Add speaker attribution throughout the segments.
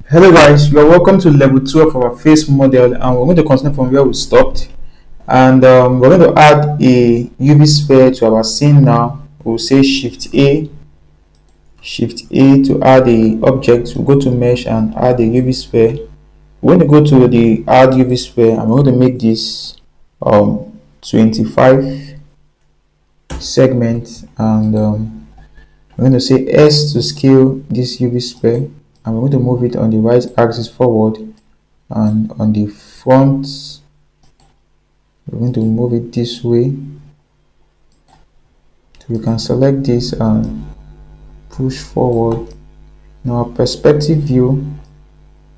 Speaker 1: Hello guys, you are welcome to level 2 of our face model, and we're going to continue from where we stopped. And we're going to add a UV sphere to our scene now. We'll say Shift A to add a object. We'll go to mesh and add a UV sphere. We're going to go to the add UV sphere, and we're going to make this 25 segments, and we're going to say S to scale this UV sphere, and we're going to move it on the right axis forward, and on the front we're going to move it this way. So we can select this and push forward. In our perspective view,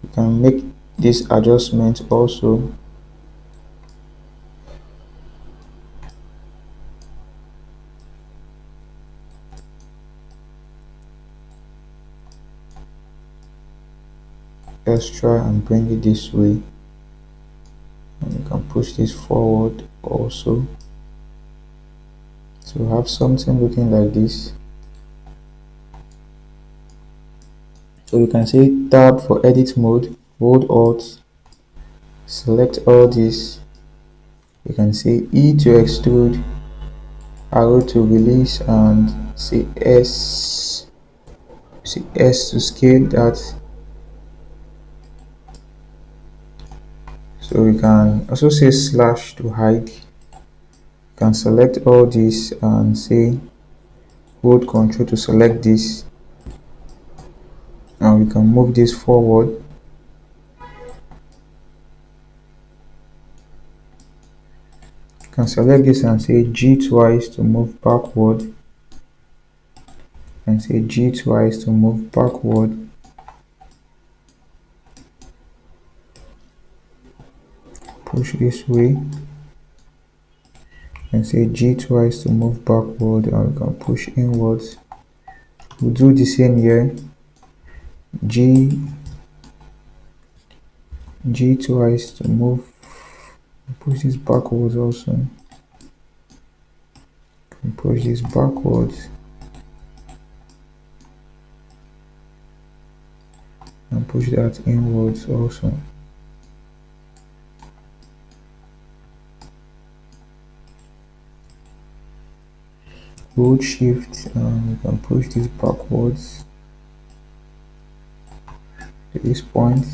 Speaker 1: we can make this adjustment also. Let's try and bring it this way, and you can push this forward also. So we have something looking like this. So we can say tab for edit mode, hold alt, select all this. You can say E to extrude, arrow to release, and say S to scale that. So we can also say slash to hide. You can select all this and say hold control to select this, and we can move this forward. You can select this and say G twice to move backward, and say G twice to move backward. Push this way, and say G twice to move backward, and we can push inwards. We'll do the same here. G twice to move, push this backwards also, and push this backwards, and push that inwards also. Hold shift and you can push this backwards to this point.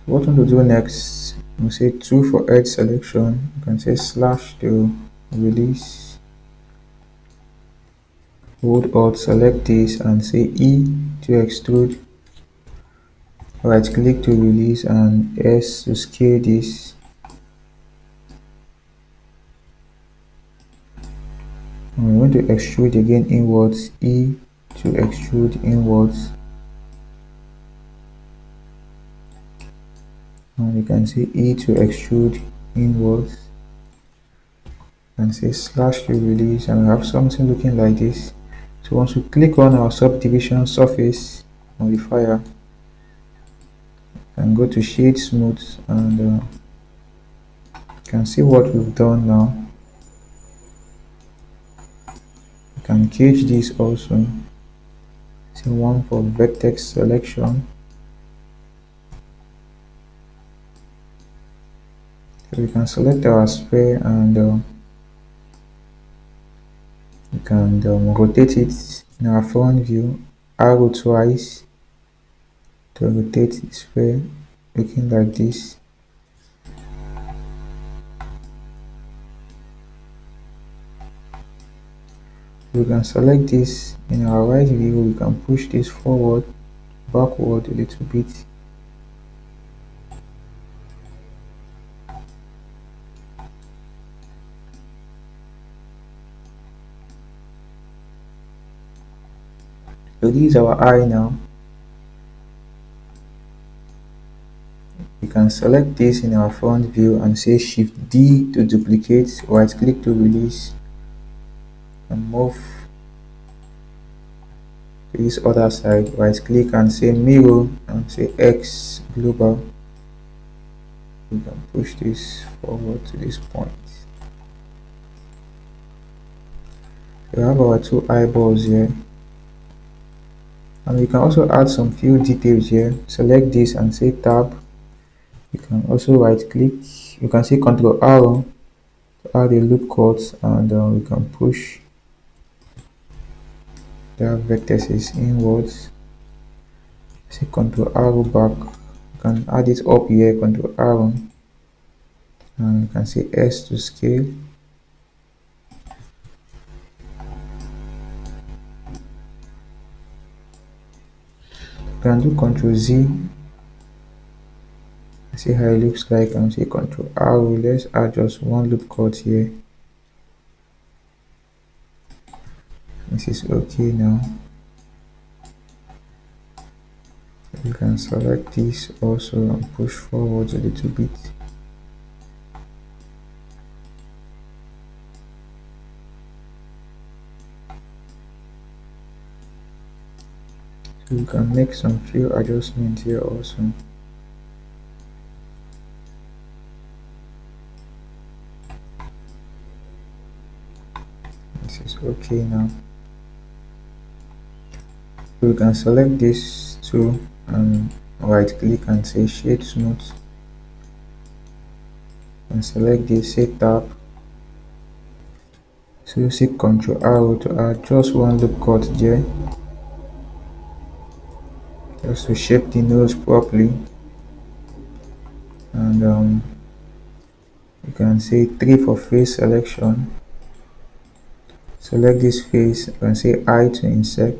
Speaker 1: What we want to do next, we say 2 for edge selection. You can say slash to release, hold alt, select this and say E to extrude, right click to release, and S to scale this. And we want to extrude again inwards, E to extrude inwards, and you can say E to extrude inwards, and say slash to release, and we have something looking like this. So once we click on our subdivision surface modifier, and go to shade smooth, and you can see what we've done now. You can cage this also. See one for vertex selection. So we can select our sphere, and we can rotate it in our front view, arrow twice to rotate the sphere, looking like this. We can select this in our right view. We can push this forward, backward a little bit. So this is our eye now. We can select this in our front view and say Shift D to duplicate, right click to release, and move to this other side, right click and say mirror and say X global. We can push this forward to this point. We have our 2 eyeballs here. And we can also add some few details here. Select this and say tab. You can also right click. You can say Ctrl arrow to add a loop cut, and we can push the vertices inwards. Say Ctrl arrow back. You can add it up here, Ctrl arrow, and you can say S to scale. You can do Ctrl Z. See how it looks like, and say Ctrl arrow. Let's add just one loop cut here. This is okay now. You can select this also and push forward a little bit. So you can make some few adjustments here also. This is okay now. So you can select this too and right click and say shade smooth, and select this, say tab. So you say Ctrl arrow to add just one loop cut there, just to shape the nose properly. And you can say 3 for face selection. Select this face and say I to insert.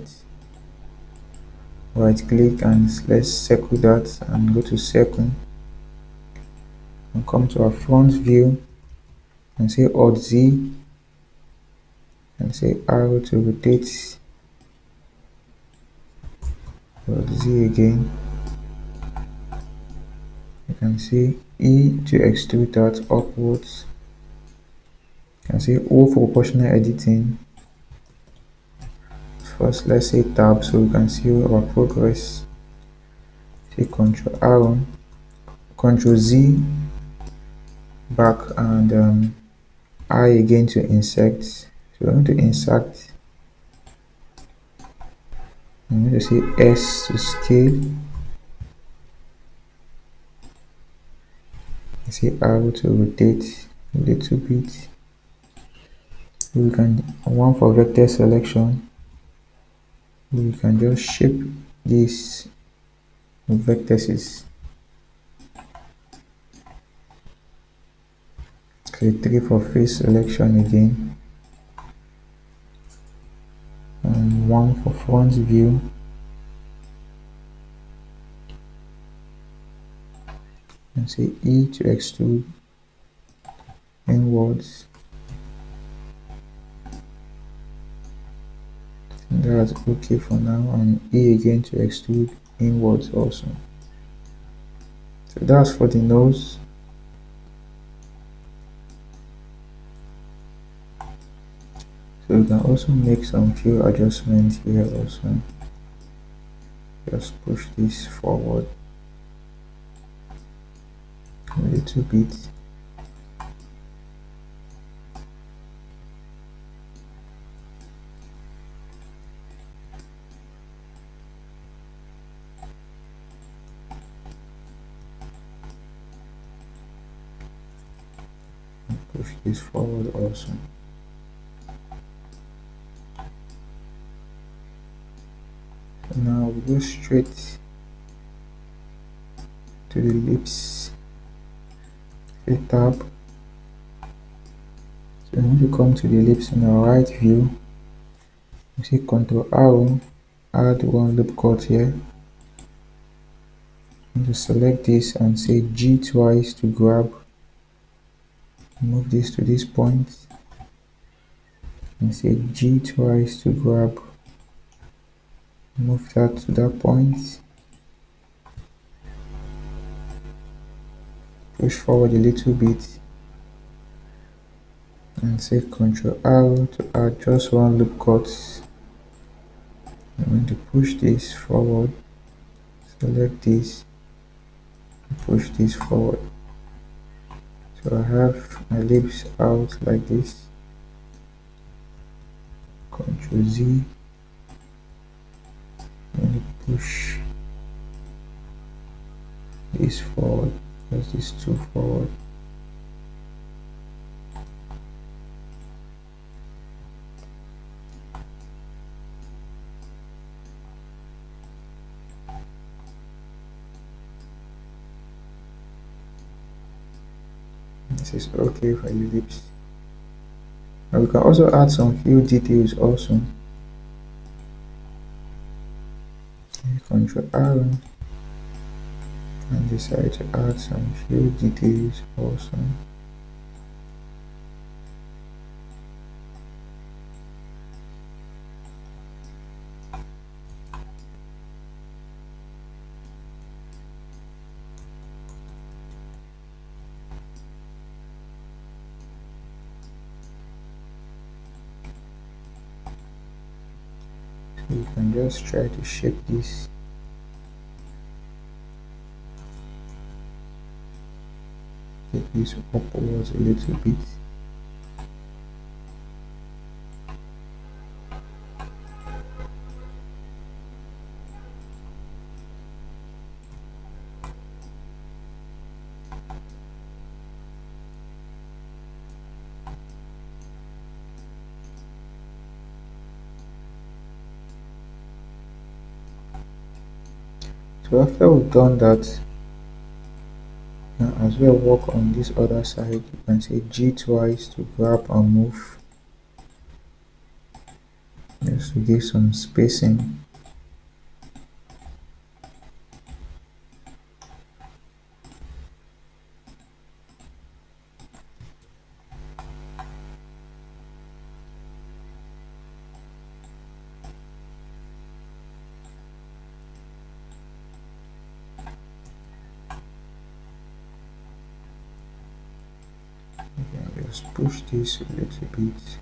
Speaker 1: Right click and let's circle that and go to circle, and come to our front view and say Alt Z and say arrow to rotate. Alt Z again. You can say E to extrude that upwards. You can say O for proportional editing. First let's say tab so we can see our progress. Say Ctrl arrow, Ctrl Z back, and I again to insert. So we're going to insert. I'm going to say S to scale. I say arrow to rotate a little bit. We can one for vector selection. We can just shape these vertices. Okay, 3 for face selection again, and 1 for front view. And say E to extrude inwards. That's okay for now, and E again to extrude inwards also. So that's for the nose. So you can also make some few adjustments here also. Just push this forward a little bit. Push this forward also. So now we go straight to the lips. Say tab. So when you come to the lips in our right view, you say Ctrl arrow, add one loop cut here. You select this and say G twice to grab. Move this to this point and say G twice to grab. Move that to that point. Push forward a little bit and say Ctrl arrow to add just one loop cut. I'm going to push this forward. Select this, push this forward. So I have my lips out like this. Ctrl Z, and push this forward, just these two forward. This is okay for ellipse. And we can also add some few details also. Control R and decide to add some few details also. So you can just try to shape this. Take this upwards a little bit. So after we've done that, as well work on this other side. You can say G twice to grab and move, just to give some spacing. Just push this a little bit.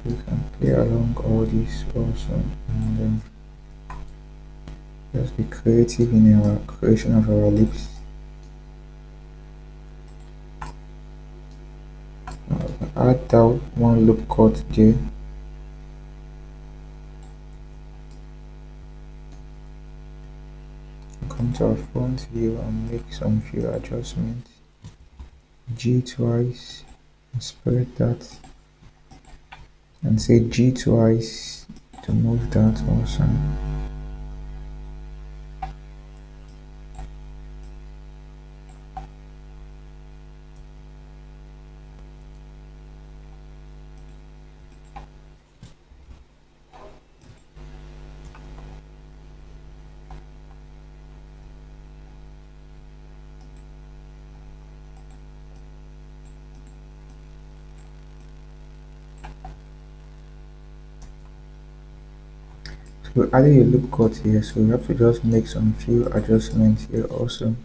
Speaker 1: We can play along all this also, and just be creative in our creation of our lips. Add that one loop cut there. Come to our front view and make some few adjustments. G twice, spread that, and say G twice to move that also. So added a loop cut here, so we have to just make some few adjustments here also,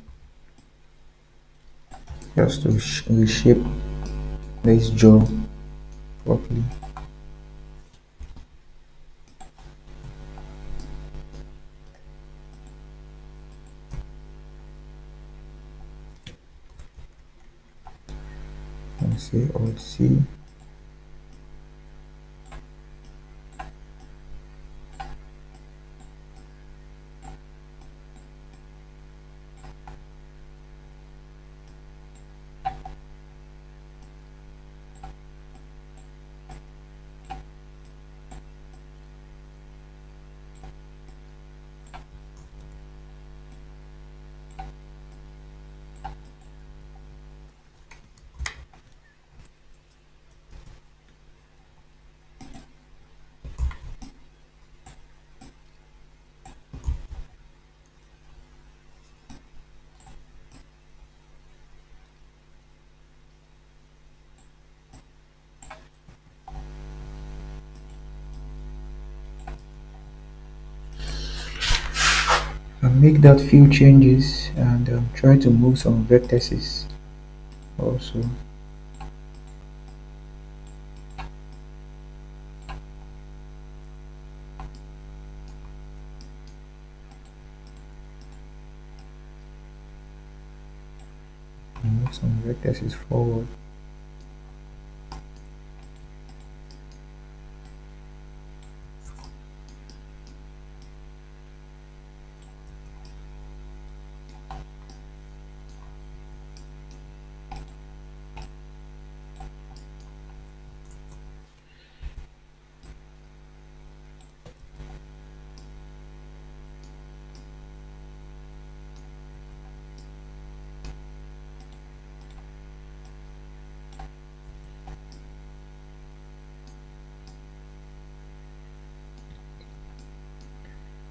Speaker 1: just to reshape this jaw properly. And say Alt C. and make that few changes, and try to move some vertices also. And move some vertices forward.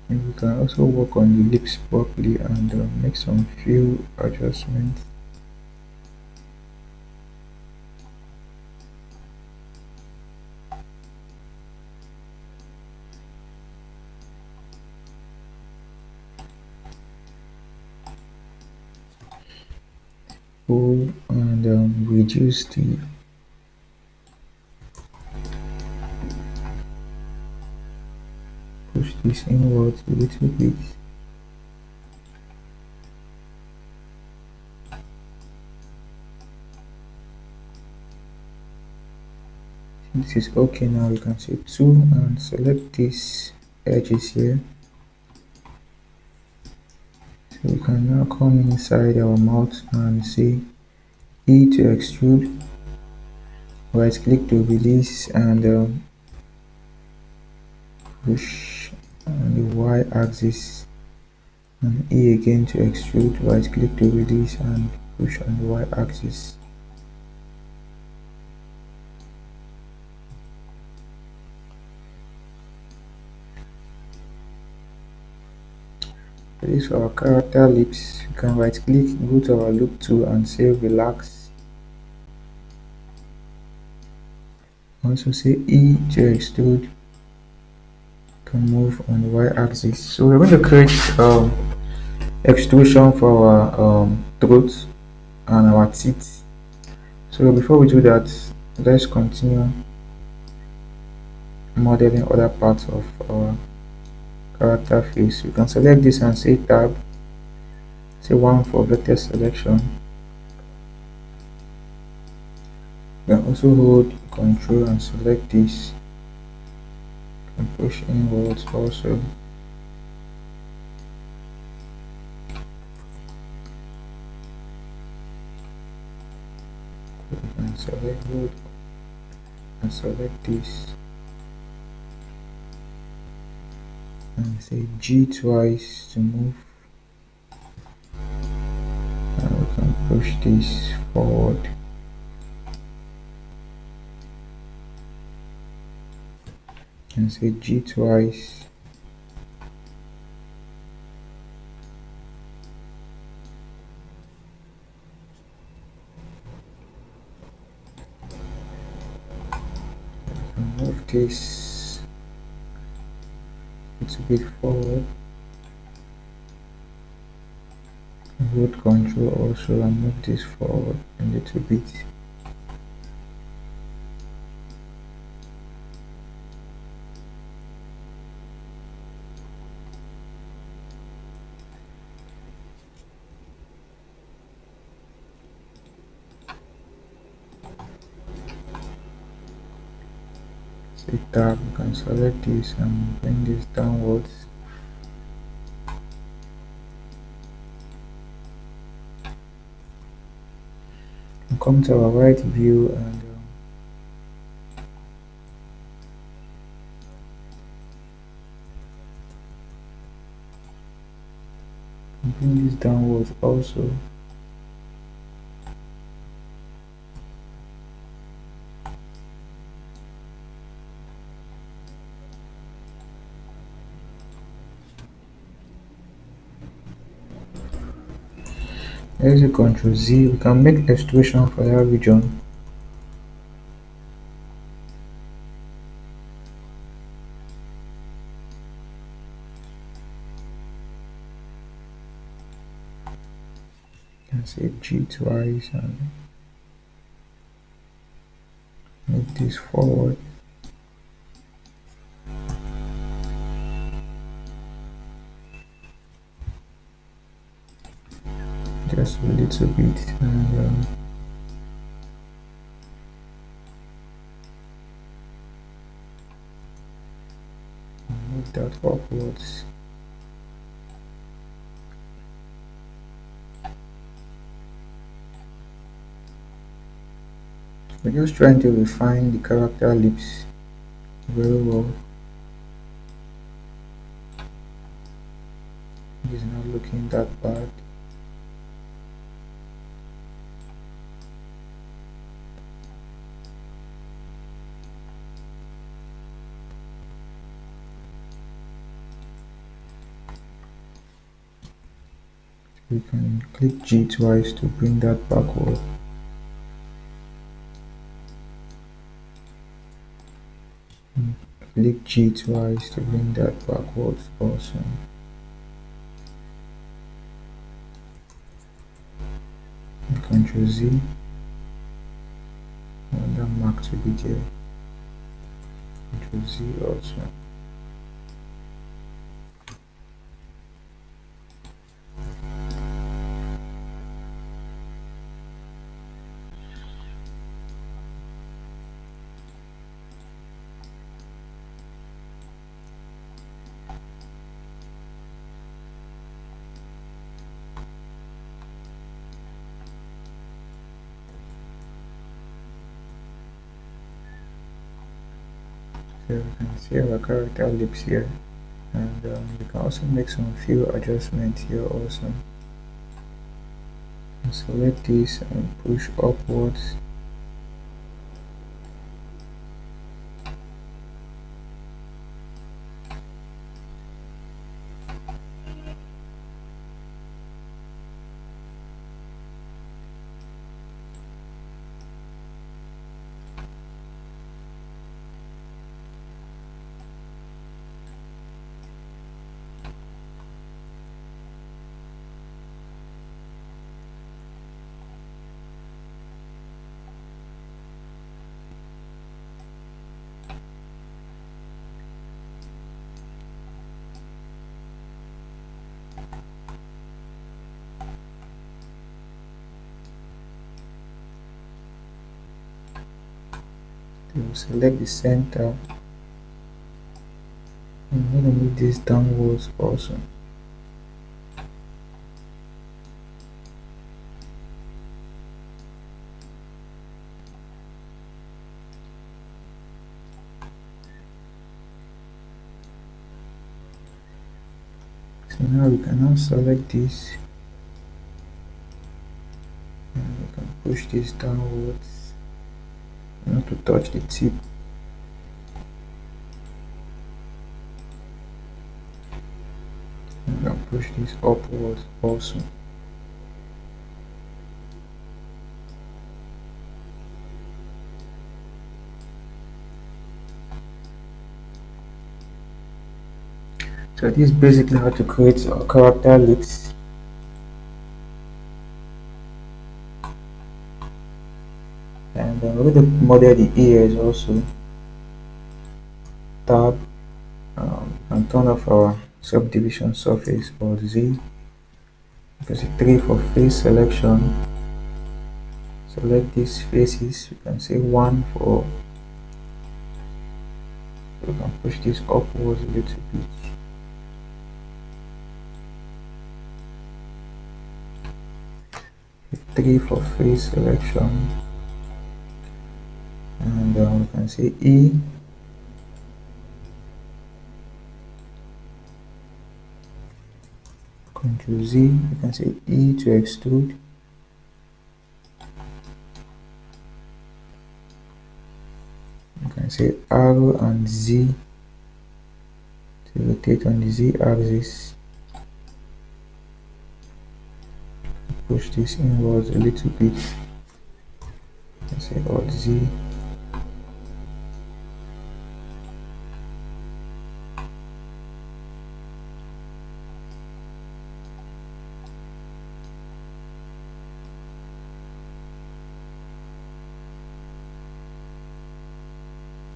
Speaker 1: And we can also work on the lips properly and make some few adjustments. Pull and reduce the push this inwards a little bit. This is okay. Now you can say 2 and select these edges here. So we can now come inside our mouth and say E to extrude, right click to release, and push on the Y axis, and E again to extrude, right click to release and push on the Y axis. For this, for our character lips, you can right click, go to our loop tool and say relax. Also say E to extrude, can move on the Y axis. So we're going to create extrusion for our throat and our teeth. So before we do that, let's continue modeling other parts of our character face. You can select this and say tab, say 1 for vector selection. You can also hold Control and select this and push inwards also. And select hold and select this and say G twice to move, and we can push this forward. And say G twice. And move this a little bit forward. Hold Control also and move this forward a little bit. Say tab, you can select this and bring this downwards. And come to our right view and bring this downwards also. There's a Ctrl Z, we can make extrusion for that region. can say G twice and move this forward. Just a little bit, and move that upwards. We're just trying to refine the character lips very well. It's not looking that bad. We can click G twice to bring that backward. Click G twice to bring that backwards also. Ctrl Z, and that mark to be there. Ctrl Z also. So you can see our character lips here, and you can also make some few adjustments here also. Select this and push upwards. You select the center. I'm going to move this downwards also. So now we can now select this, and we can push this downwards, not to touch the tip. We can push this upwards also. So this is basically how to create our character lips. And we're going to model the ears also. Tab, and turn off our subdivision surface, or Z. Press 3 for face selection. Select these faces. You can say 1 for. We can push this upwards a little bit. Three for face selection, and we can say E. Ctrl Z, you can say E to extrude. You can say arrow and Z to rotate on the Z axis. Push this inwards a little bit. You can say Alt Z.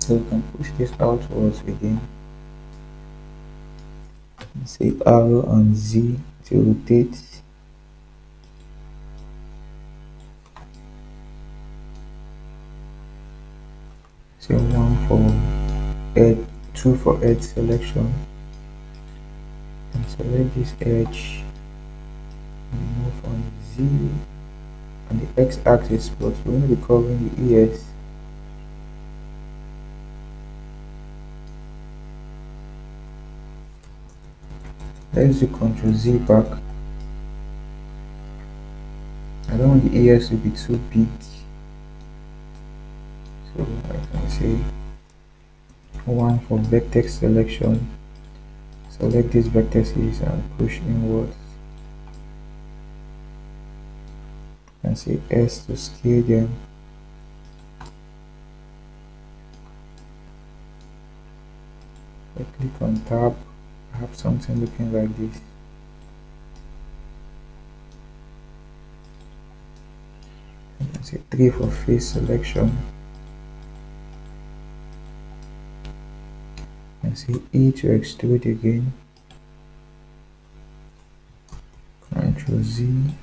Speaker 1: So we can push this outwards again. Say arrow and Z to rotate. Say 1 for edge, 2 for edge selection, and select this edge and move on Z on the x-axis, but we're going to be covering the ears. Let's do Ctrl Z back. I don't want the ears to be too big, so I can say 1 for vertex selection. Select these vertices and push inwards. And say S to scale them. I click on tab. I have something looking like this. I can say 3 for face selection. And say E to extrude again. Ctrl Z.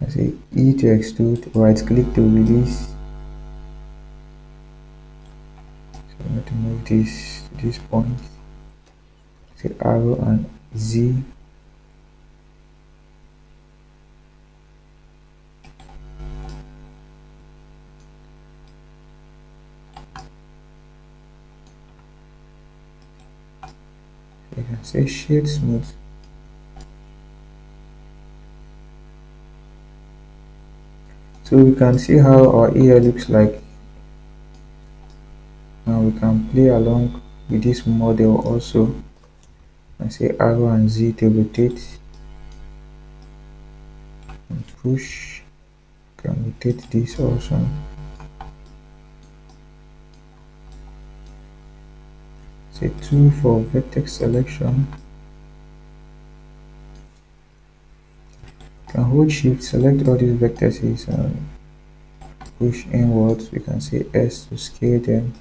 Speaker 1: I say E to extrude. Right click to release. So I'm going to move this to this point. Say arrow and Z. You can say shade smooth. So we can see how our ear looks like. Now we can play along with this model also. And say arrow and Z to rotate and push. You can rotate this also. Say 2 for vertex selection. You can hold shift, select all these vertices and push inwards. We can say S to scale them.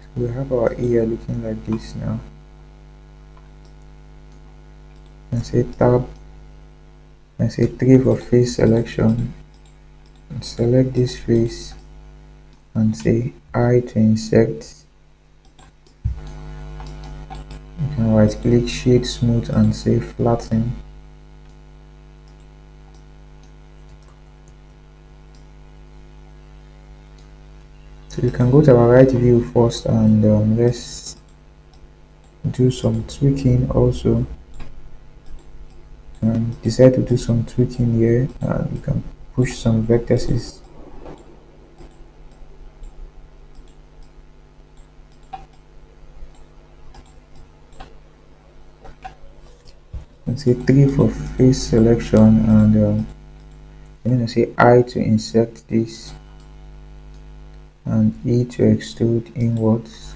Speaker 1: So we have our ear looking like this now. And say tab and say 3 for face selection. And select this face and say I to insert. You can right click, shade smooth and say flatten. So you can go to our right view first and let's do some tweaking also. And decide to do some tweaking here, and you can push some vertices. And say 3 for face selection, and I'm going to say I to insert this and E to extrude inwards.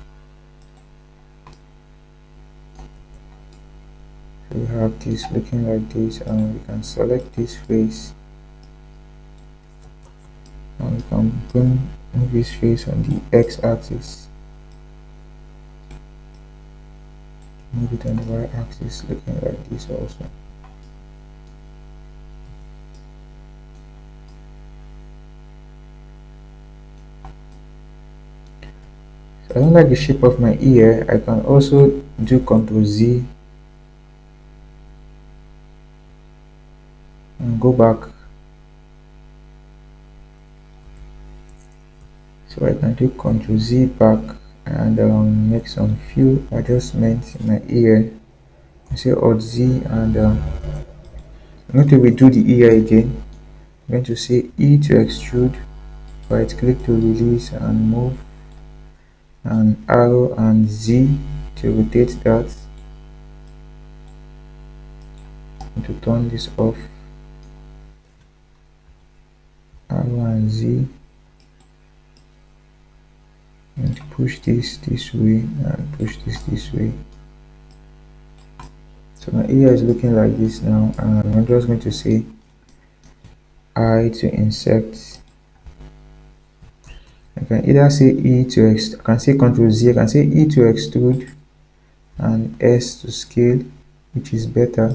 Speaker 1: So we have this looking like this, and we can select this face and we can move this face on the x-axis, move it on the y-axis looking like this also. So I don't like the shape of my ear. I can also do Ctrl Z and go back. So I can do Ctrl Z back and make some few adjustments in my ear. I say Alt Z and I'm going to redo the ear again. I'm going to say E to extrude, right click to release and move, and arrow and Z to rotate that, and to turn this off. Arrow and Z, and push this way and push this way. So my area is looking like this now, and I'm just going to say I to insert. I can either say E to I can say Control Z, I can say E to extrude and S to scale, which is better.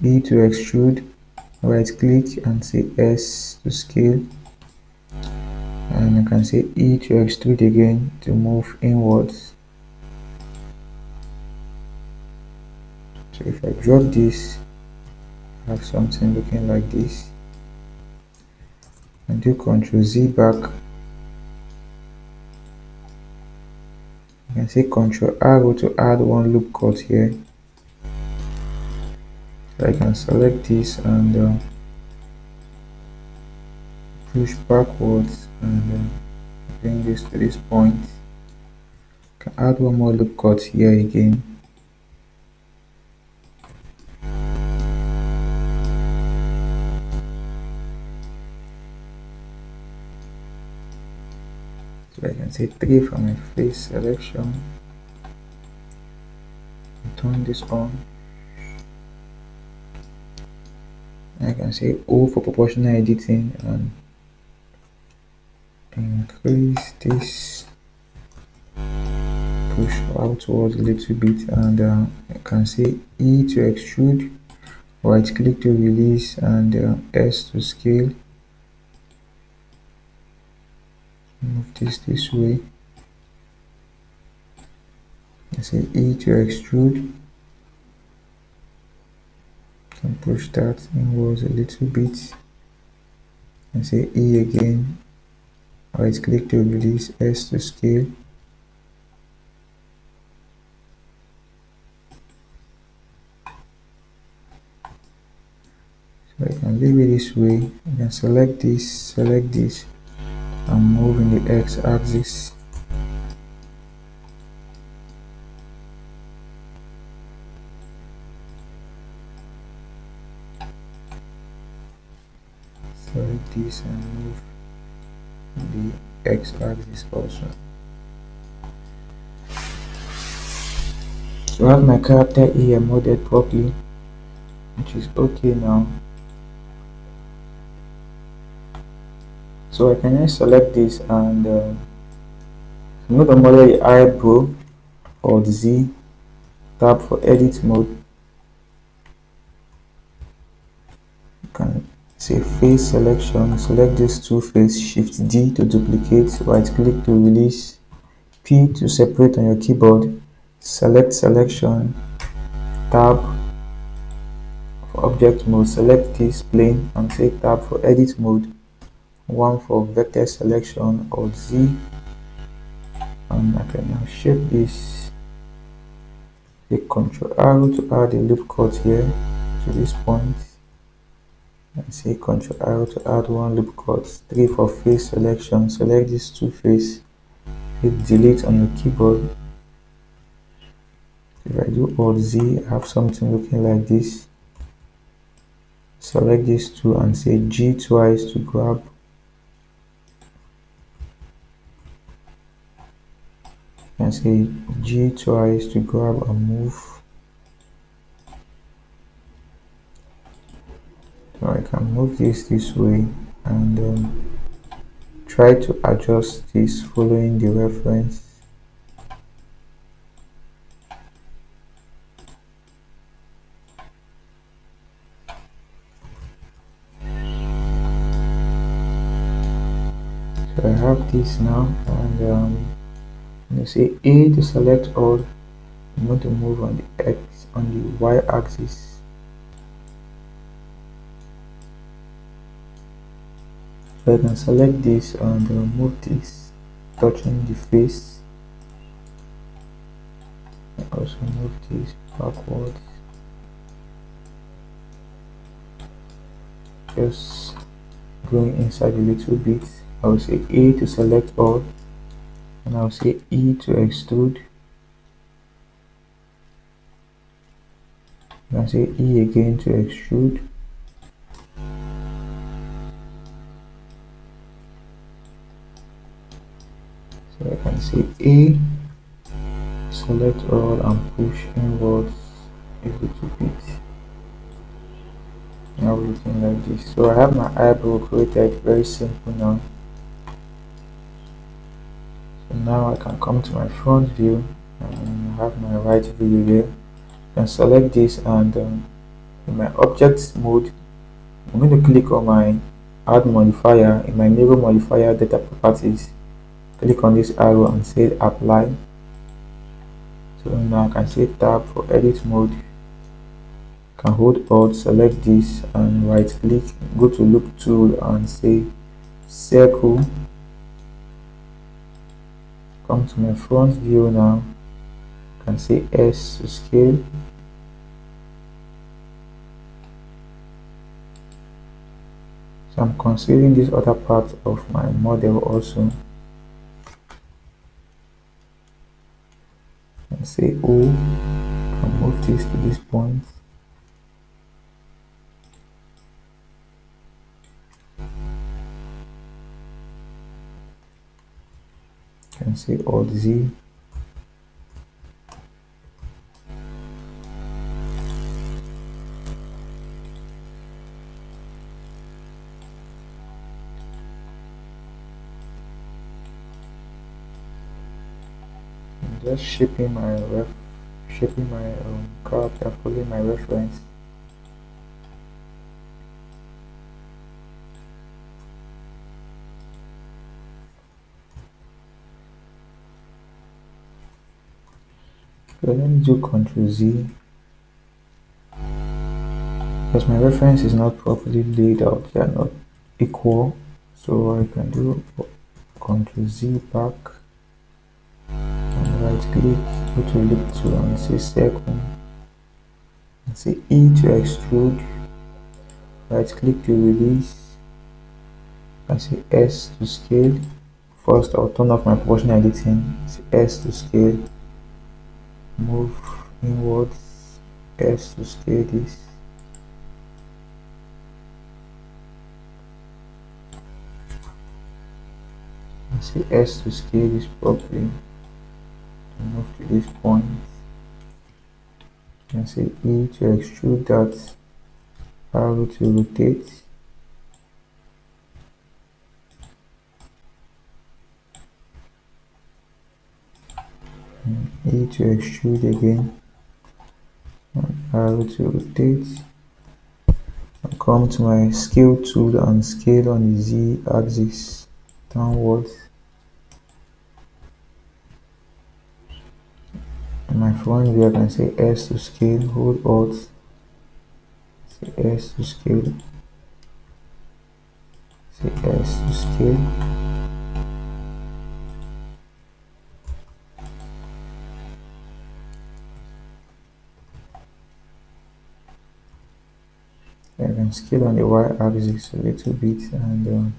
Speaker 1: E to extrude, right click and say S to scale, and I can say E to extrude again to move inwards. So if I drop this, I have something looking like this, and do Ctrl Z back. I can say Ctrl arrow to add one loop cut here. So I can select this and push backwards and bring this to this point. I can add one more loop cut here again. So I can say 3 from my face selection. Turn this on. I can say O for proportional editing and increase this, push outwards a little bit, and I can say E to extrude, right click to release, and S to scale. Move this way. I say E to extrude, can push that inwards a little bit, and say E again, right click to release, S to scale. So I can leave it this way. I can select this, and move in the X axis. Select this and move in the X axis also. So I have my character here modded properly, which is okay now. So I can just select this and I'm going to model the eyebrow, or Z, tap for edit mode. You can say face selection, select this two face, shift D to duplicate, right click to release, P to separate on your keyboard, select selection, tab for object mode, select this plane and say tab for edit mode, 1 for vector selection, or Z, and I can now shape this. Take Ctrl arrow to add a loop cut here to this point, and say Ctrl arrow to add one loop cut. 3 for face selection, select this two face, hit delete on your keyboard. If I do Alt Z, I have something looking like this. Select these two and say G twice to grab. And say G twice to grab and move. So I can move this way and try to adjust this following the reference. So I have this now, and I'm going to say A to select all. I'm going to move on the Y axis. So I can select this and move this, touching the face. I also move this backwards, just going inside a little bit. I will say A to select all, and I will say E to extrude. I can say E again to extrude. So I can say A, select all and push inwards. little bit. Now looking like this. So I have my eyebrow created, very simple now. So now I can come to my front view and I have my right view here. I can select this and in my object mode, I'm going to click on my add modifier in my mirror modifier data properties. Click on this arrow and say apply. So now I can say tab for edit mode. I can hold Alt, select this and right click, go to loop tool and say circle. Come to my front view now. I can say S to scale. So I'm considering this other part of my model also. And say O and move this to this point. You can say Alt Z. Just shaping my character, following my reference. So let me do Ctrl Z because my reference is not properly laid out, they are not equal. So I can do Ctrl Z back and right click, go to loop tool and say circle and say E to extrude, right click to release and say S to scale. First I'll turn off my proportion editing, say S to scale, move inwards, S to scale this. And say S to scale this properly. Move to this point. And say E to extrude that, arrow to rotate. And E to extrude again. And arrow to rotate. And come to my scale tool and scale on the Z axis downwards. In my front view, I can say S to scale, hold Alt, say S to scale, say S to scale. I can scale on the Y axis a little bit and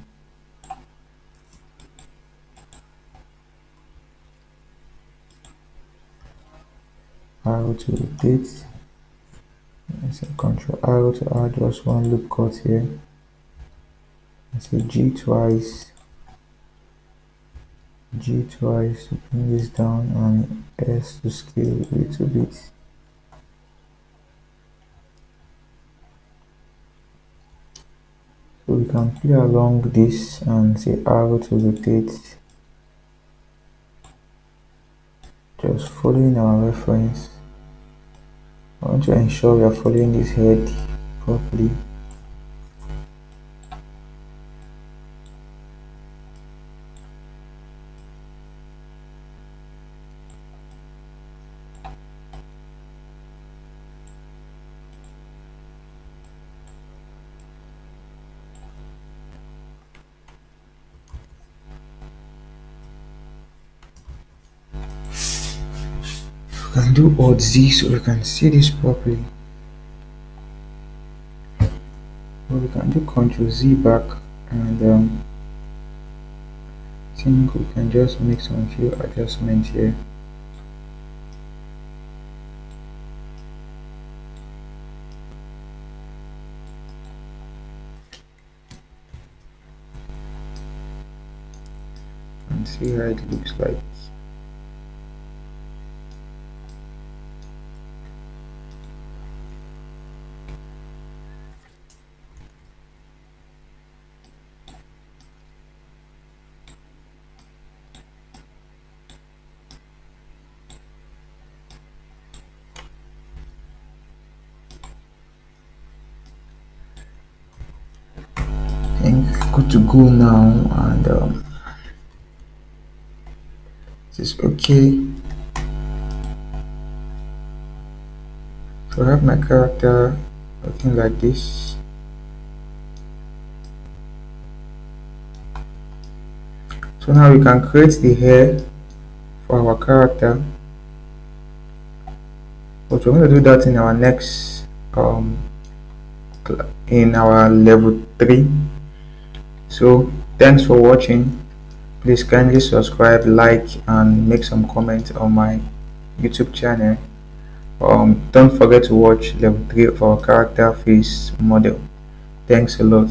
Speaker 1: arrow to rotate. I say Control arrow to add just one loop cut here. I say G twice to bring this down and S to scale a little bit. So we can play along this and say arrow to rotate, just following our reference. I want to ensure we are following this head properly. We can do Alt Z so we can see this properly. Or we can do Ctrl Z back and I think we can just make some few adjustments here. And see how it looks like. think good to go now, and it is okay. So I have my character looking like this. So now we can create the hair for our character, but we're going to do that in our next in our level 3. So thanks for watching. Please kindly subscribe, like, and make some comments on my YouTube channel. Don't forget to watch level 3 of our character face model. Thanks a lot.